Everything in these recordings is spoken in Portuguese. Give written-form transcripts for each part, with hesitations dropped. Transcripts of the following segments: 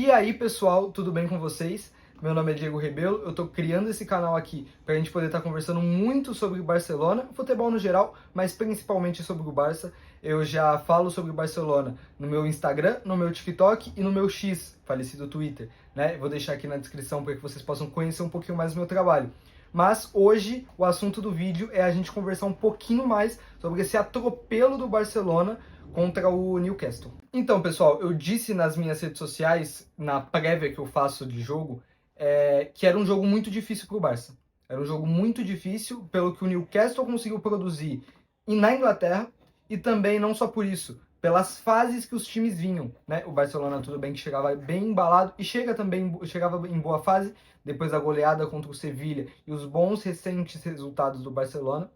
E aí, pessoal, tudo bem com vocês? Meu nome é Diego Rebelo, eu tô criando esse canal aqui pra gente poder estar conversando muito sobre o Barcelona, futebol no geral, mas principalmente sobre o Barça. Eu já falo sobre o Barcelona no meu Instagram, no meu TikTok e no meu X, falecido Twitter, né? Vou deixar aqui na descrição para que vocês possam conhecer um pouquinho mais do meu trabalho. Mas hoje o assunto do vídeo é a gente conversar um pouquinho mais sobre esse atropelo do Barcelona contra o Newcastle. Então, pessoal, eu disse nas minhas redes sociais, na prévia que eu faço de jogo, que era um jogo muito difícil para o Barça. Era um jogo muito difícil pelo que o Newcastle conseguiu produzir na Inglaterra e também, não só por isso, pelas fases que os times vinham, né? O Barcelona, tudo bem que chegava bem embalado e chegava em boa fase, depois da goleada contra o Sevilla e os bons recentes resultados do Barcelona.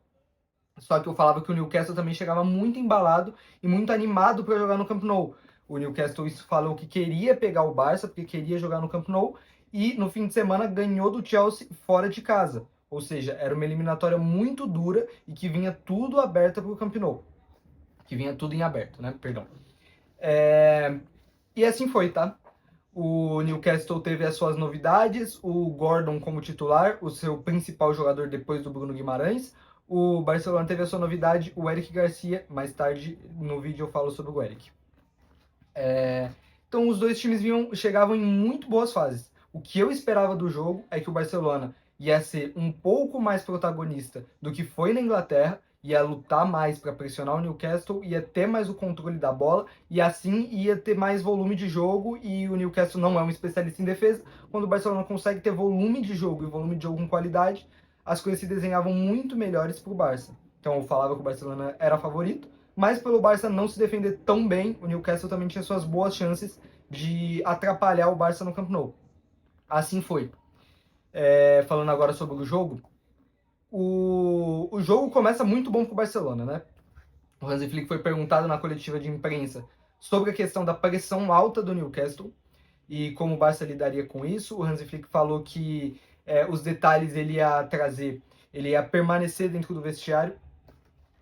Só que eu falava que o Newcastle também chegava muito embalado e muito animado para jogar no Camp Nou. O Newcastle falou que queria pegar o Barça, porque queria jogar no Camp Nou, e no fim de semana ganhou do Chelsea fora de casa. Ou seja, era uma eliminatória muito dura e que vinha tudo aberto para o Camp Nou. Que vinha tudo em aberto, né? Perdão. E assim foi, tá? O Newcastle teve as suas novidades, o Gordon como titular, o seu principal jogador depois do Bruno Guimarães. O Barcelona teve a sua novidade, o Eric Garcia. Mais tarde no vídeo eu falo sobre o Eric. Então os dois times chegavam em muito boas fases. O que eu esperava do jogo é que o Barcelona ia ser um pouco mais protagonista do que foi na Inglaterra, ia lutar mais para pressionar o Newcastle, ia ter mais o controle da bola e assim ia ter mais volume de jogo. E o Newcastle não é um especialista em defesa. Quando o Barcelona consegue ter volume de jogo e volume de jogo com qualidade, as coisas se desenhavam muito melhores para o Barça. Então eu falava que o Barcelona era favorito, mas pelo Barça não se defender tão bem, o Newcastle também tinha suas boas chances de atrapalhar o Barça no Camp Nou. Assim foi. Falando agora sobre o jogo, o jogo começa muito bom para o Barcelona, né? O Hansi Flick foi perguntado na coletiva de imprensa sobre a questão da pressão alta do Newcastle e como o Barça lidaria com isso. O Hansi Flick falou que os detalhes ele ia trazer, ele ia permanecer dentro do vestiário,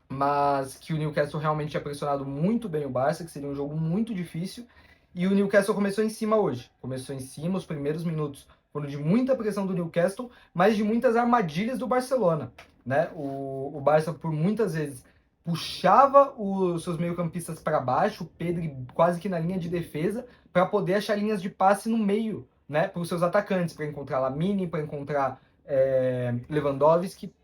mas que o Newcastle realmente tinha pressionado muito bem o Barça, que seria um jogo muito difícil. E o Newcastle começou em cima hoje. Começou em cima, os primeiros minutos foram de muita pressão do Newcastle, mas de muitas armadilhas do Barcelona, né? O Barça, por muitas vezes, puxava os seus meio-campistas para baixo, o Pedro quase que na linha de defesa, para poder achar linhas de passe no meio, né? Para os seus atacantes, para encontrar Lamine, para encontrar Lewandowski.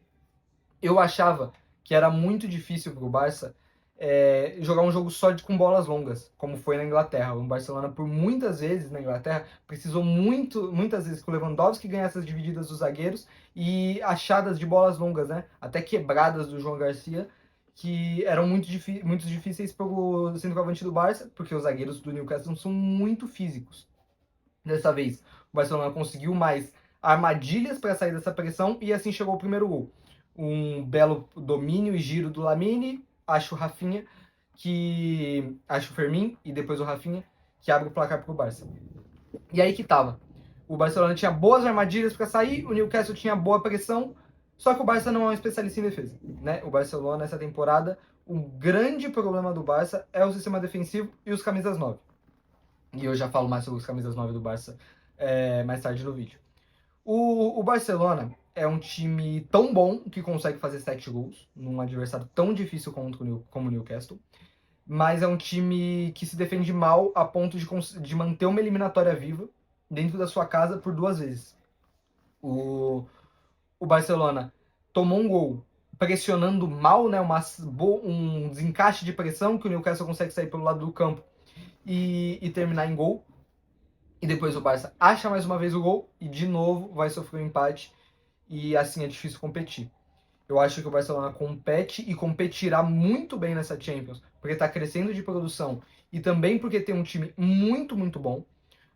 Eu achava que era muito difícil para o Barça jogar um jogo só com bolas longas, como foi na Inglaterra. O Barcelona, por muitas vezes na Inglaterra, precisou muitas vezes que o Lewandowski ganhasse as divididas dos zagueiros e achadas de bolas longas, né? Até quebradas do João Garcia, que eram muito difíceis para o centroavante do Barça, porque os zagueiros do Newcastle são muito físicos. Dessa vez, o Barcelona conseguiu mais armadilhas para sair dessa pressão e assim chegou o primeiro gol. Um belo domínio e giro do Lamine, acho o Rafinha, acho o Fermin e depois o Rafinha, que abre o placar para o Barça. E aí que tava. O Barcelona tinha boas armadilhas para sair, o Newcastle tinha boa pressão, só que o Barça não é um especialista em defesa, né? O Barcelona, essa temporada, o grande problema do Barça é o sistema defensivo e os camisas 9. E eu já falo mais sobre os camisas 9 do Barça mais tarde no vídeo. O Barcelona é um time tão bom que consegue fazer 7 gols num adversário tão difícil como o Newcastle, mas é um time que se defende mal a ponto de manter uma eliminatória viva dentro da sua casa por 2 vezes. O Barcelona tomou um gol pressionando mal, né, um desencaixe de pressão que o Newcastle consegue sair pelo lado do campo e terminar em gol. E depois o Barça acha mais uma vez o gol e de novo vai sofrer um empate e assim é difícil competir. Eu acho que o Barcelona compete e competirá muito bem nessa Champions, porque está crescendo de produção e também porque tem um time muito, muito bom,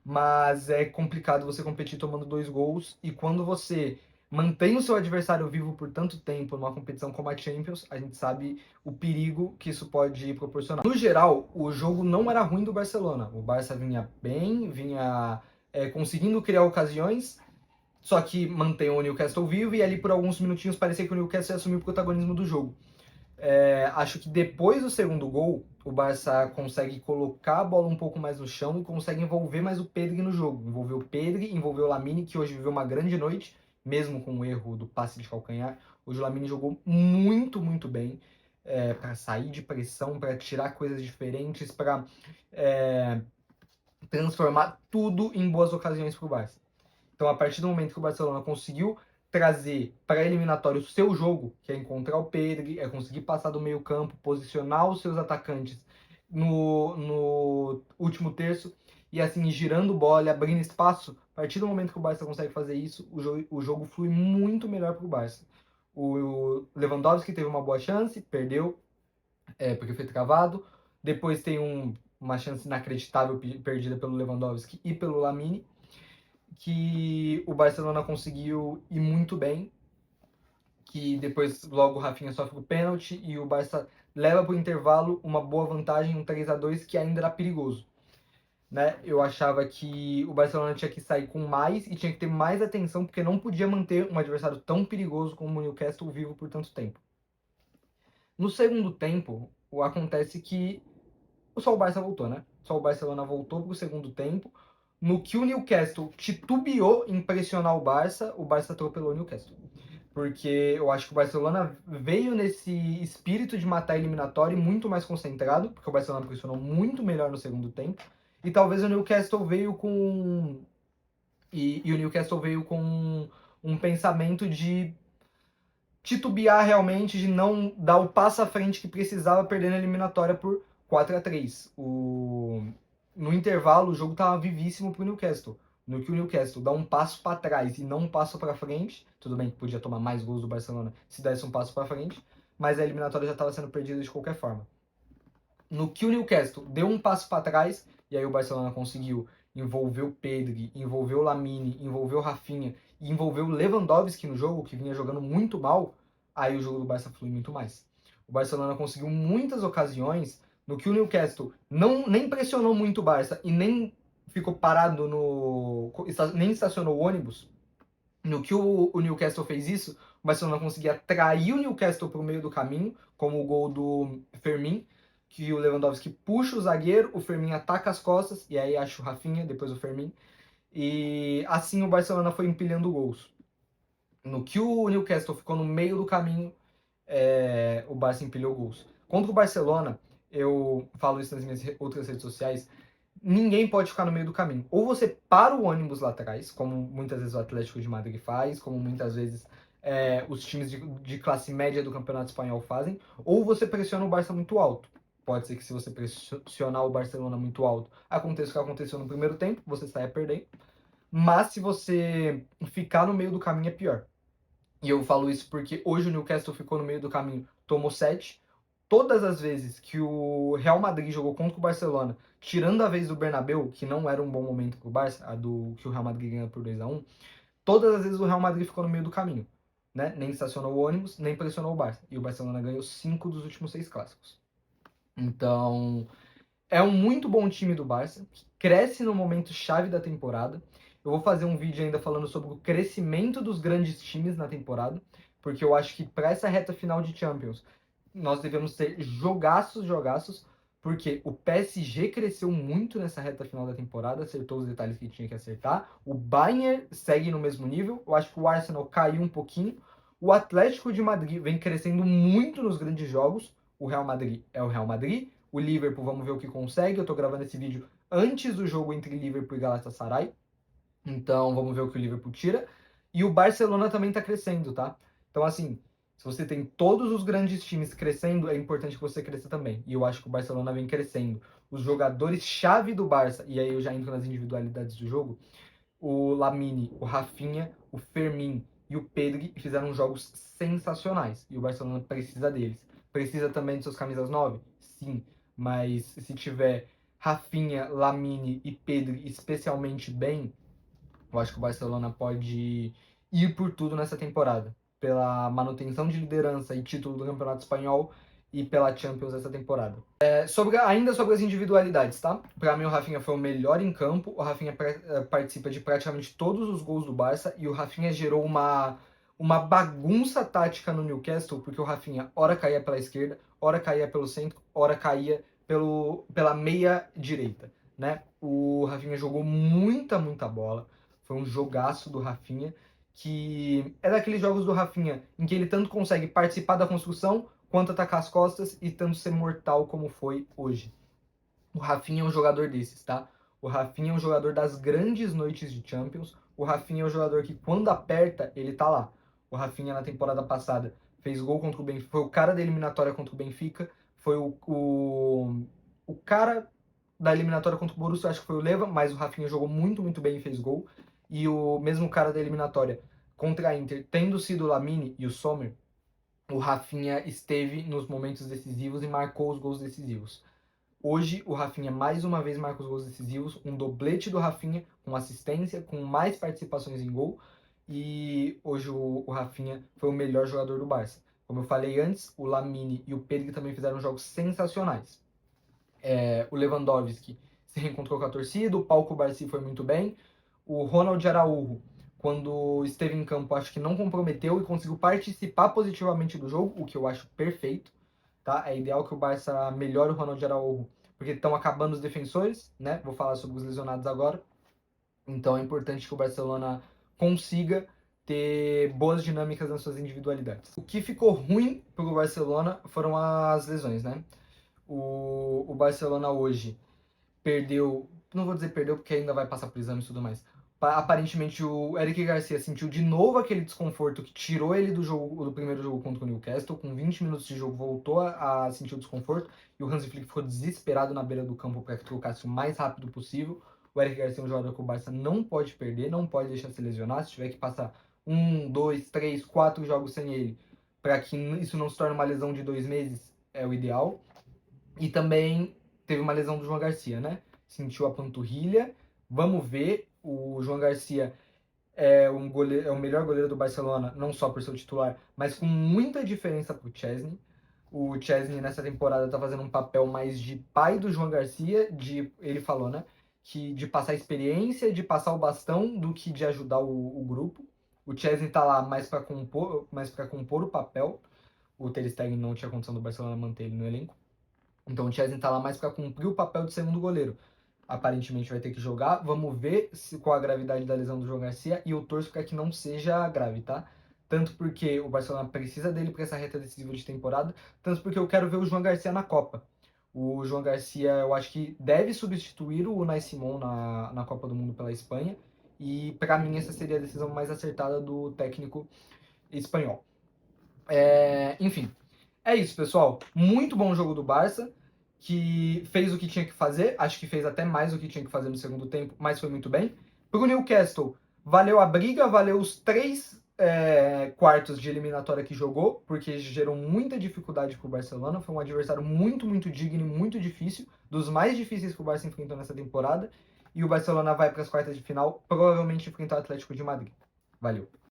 mas é complicado você competir tomando 2 gols e quando você mantém o seu adversário vivo por tanto tempo numa competição como a Champions, a gente sabe o perigo que isso pode proporcionar. No geral, o jogo não era ruim do Barcelona. O Barça vinha bem, vinha conseguindo criar ocasiões, só que mantém o Newcastle vivo e ali por alguns minutinhos parecia que o Newcastle ia assumir o protagonismo do jogo. Acho que depois do segundo gol, o Barça consegue colocar a bola um pouco mais no chão e consegue envolver mais o Pedri no jogo. Envolveu o Pedri, envolveu o Lamine, que hoje viveu uma grande noite, mesmo com o erro do passe de calcanhar. Hoje o Lamine jogou muito, muito bem para sair de pressão, para tirar coisas diferentes, para transformar tudo em boas ocasiões para o Barça. Então, a partir do momento que o Barcelona conseguiu trazer para a eliminatória o seu jogo, que é encontrar o Pedri, é conseguir passar do meio campo, posicionar os seus atacantes no último terço, e assim, girando bola, abrindo espaço, a partir do momento que o Barça consegue fazer isso, o jogo flui muito melhor para o Barça. O Lewandowski teve uma boa chance, perdeu, porque foi travado. Depois tem uma chance inacreditável perdida pelo Lewandowski e pelo Lamine, que o Barcelona conseguiu ir muito bem, que depois logo o Rafinha sofre o pênalti e o Barça leva para o intervalo uma boa vantagem, um 3-2 que ainda era perigoso. Né? Eu achava que o Barcelona tinha que sair com mais e tinha que ter mais atenção, porque não podia manter um adversário tão perigoso como o Newcastle vivo por tanto tempo. No segundo tempo, acontece que só o Barça voltou, né? Só o Barcelona voltou para o segundo tempo. No que o Newcastle titubeou em pressionar o Barça atropelou o Newcastle. Porque eu acho que o Barcelona veio nesse espírito de matar a eliminatória muito mais concentrado, porque o Barcelona pressionou muito melhor no segundo tempo. E talvez o Newcastle veio com. E o Newcastle veio com um pensamento de titubear realmente, de não dar o passo à frente que precisava, perdendo a eliminatória por 4-3. No intervalo, o jogo estava vivíssimo para o Newcastle. No que o Newcastle dá um passo para trás e não um passo para frente, tudo bem que podia tomar mais gols do Barcelona se desse um passo para frente, mas a eliminatória já estava sendo perdida de qualquer forma. No que o Newcastle deu um passo para trás, e aí o Barcelona conseguiu envolver o Pedri, envolver o Lamine, envolver o Rafinha e envolver o Lewandowski no jogo, que vinha jogando muito mal, aí o jogo do Barça flui muito mais. O Barcelona conseguiu muitas ocasiões no que o Newcastle nem pressionou muito o Barça e nem ficou parado nem estacionou o ônibus. No que o Newcastle fez isso, o Barcelona conseguia atrair o Newcastle para o meio do caminho, como o gol do Fermin, que o Lewandowski puxa o zagueiro, o Fermin ataca as costas, e aí acha o Rafinha, depois o Fermin. E assim o Barcelona foi empilhando gols. No que o Newcastle ficou no meio do caminho, o Barça empilhou gols. Contra o Barcelona, eu falo isso nas minhas outras redes sociais, ninguém pode ficar no meio do caminho. Ou você para o ônibus lá atrás, como muitas vezes o Atlético de Madrid faz, como muitas vezes os times de classe média do Campeonato Espanhol fazem, ou você pressiona o Barça muito alto. Pode ser que se você pressionar o Barcelona muito alto, aconteça o que aconteceu no primeiro tempo, você saia perdendo. Mas se você ficar no meio do caminho é pior. E eu falo isso porque hoje o Newcastle ficou no meio do caminho, tomou 7. Todas as vezes que o Real Madrid jogou contra o Barcelona, tirando a vez do Bernabéu, que não era um bom momento para o Barça, a do que o Real Madrid ganhou por 2-1, todas as vezes o Real Madrid ficou no meio do caminho. Né? Nem estacionou o ônibus, nem pressionou o Barça. E o Barcelona ganhou 5 dos últimos 6 clássicos. Então, é um muito bom time do Barça, que cresce no momento chave da temporada. Eu vou fazer um vídeo ainda falando sobre o crescimento dos grandes times na temporada, porque eu acho que para essa reta final de Champions, nós devemos ter jogaços, porque o PSG cresceu muito nessa reta final da temporada, acertou os detalhes que tinha que acertar. O Bayern segue no mesmo nível, eu acho que o Arsenal caiu um pouquinho. O Atlético de Madrid vem crescendo muito nos grandes jogos. O Real Madrid é o Real Madrid. O Liverpool, vamos ver o que consegue. Eu tô gravando esse vídeo antes do jogo entre Liverpool e Galatasaray. Então, vamos ver o que o Liverpool tira. E o Barcelona também tá crescendo, tá? Então, assim, se você tem todos os grandes times crescendo, é importante que você cresça também. E eu acho que o Barcelona vem crescendo. Os jogadores-chave do Barça, e aí eu já entro nas individualidades do jogo, o Lamine, o Rafinha, o Fermin e o Pedri fizeram jogos sensacionais. E o Barcelona precisa deles. Precisa também de seus camisas 9? Sim. Mas se tiver Rafinha, Lamine e Pedri especialmente bem, eu acho que o Barcelona pode ir por tudo nessa temporada. Pela manutenção de liderança e título do Campeonato Espanhol e pela Champions essa temporada. Ainda sobre as individualidades, tá? Para mim o Rafinha foi o melhor em campo, o Rafinha participa de praticamente todos os gols do Barça e o Rafinha gerou uma bagunça tática no Newcastle, porque o Rafinha ora caía pela esquerda, ora caía pelo centro, ora caía pela meia direita, né? O Rafinha jogou muita bola. Foi um jogaço do Rafinha, que é daqueles jogos do Rafinha em que ele tanto consegue participar da construção quanto atacar as costas e tanto ser mortal como foi hoje. O Rafinha é um jogador desses, tá? O Rafinha é um jogador das grandes noites de Champions. O Rafinha é um jogador que, quando aperta, ele tá lá. O Rafinha, na temporada passada, fez gol contra o Benfica. Foi o cara da eliminatória contra o Benfica. Foi o cara da eliminatória contra o Borussia, acho que foi o Leva, mas o Rafinha jogou muito bem e fez gol. E o mesmo cara da eliminatória contra a Inter, tendo sido o Lamine e o Sommer, o Rafinha esteve nos momentos decisivos e marcou os gols decisivos. Hoje, o Rafinha mais uma vez marca os gols decisivos, um doblete do Rafinha, com assistência, com mais participações em gol. E hoje o Rafinha foi o melhor jogador do Barça. Como eu falei antes, o Lamine e o Pedri também fizeram jogos sensacionais. O Lewandowski se reencontrou com a torcida, o Pau Cubarsí foi muito bem. O Ronald Araújo, quando esteve em campo, acho que não comprometeu e conseguiu participar positivamente do jogo, o que eu acho perfeito. Tá? É ideal que o Barça melhore o Ronald Araújo, porque estão acabando os defensores, né? Vou falar sobre os lesionados agora. Então é importante que o Barcelona consiga ter boas dinâmicas nas suas individualidades. O que ficou ruim para o Barcelona foram as lesões, né? O Barcelona hoje perdeu, não vou dizer perdeu porque ainda vai passar por exame e tudo mais. Aparentemente o Eric Garcia sentiu de novo aquele desconforto que tirou ele do jogo, do primeiro jogo contra o Newcastle. Com 20 minutos de jogo voltou a sentir o desconforto e o Hansi Flick ficou desesperado na beira do campo para que trocasse o mais rápido possível. O Eric Garcia é um jogador que o Barça não pode perder, não pode deixar se lesionar. Se tiver que passar 1, 2, 3, 4 jogos sem ele, para que isso não se torne uma lesão de 2 meses, é o ideal. E também teve uma lesão do João Garcia, né? Sentiu a panturrilha. Vamos ver. O João Garcia é o melhor goleiro do Barcelona, não só por ser o titular, mas com muita diferença pro Chesney. O Chesney nessa temporada tá fazendo um papel mais de pai do João Garcia, ele falou, né? Que de passar experiência, de passar o bastão, do que de ajudar o grupo. O Chesney tá lá mais para compor o papel. O Ter Stegen não tinha condição do Barcelona manter ele no elenco. Então o Chesney tá lá mais para cumprir o papel de segundo goleiro. Aparentemente vai ter que jogar. Vamos ver qual a gravidade da lesão do João Garcia. E eu torço para que não seja grave, tá? Tanto porque o Barcelona precisa dele para essa reta decisiva de temporada, tanto porque eu quero ver o João Garcia na Copa. O João Garcia, eu acho que deve substituir o Unai Simon na Copa do Mundo pela Espanha. E para mim essa seria a decisão mais acertada do técnico espanhol. Enfim, é isso, pessoal. Muito bom jogo do Barça, que fez o que tinha que fazer. Acho que fez até mais o que tinha que fazer no segundo tempo, mas foi muito bem. Pro Newcastle, valeu a briga, valeu os 3 quartos de eliminatória que jogou, porque gerou muita dificuldade pro Barcelona. Foi um adversário muito digno e muito difícil, dos mais difíceis que o Barça enfrentou nessa temporada. E o Barcelona vai para as quartas de final, provavelmente enfrentar o Atlético de Madrid. Valeu!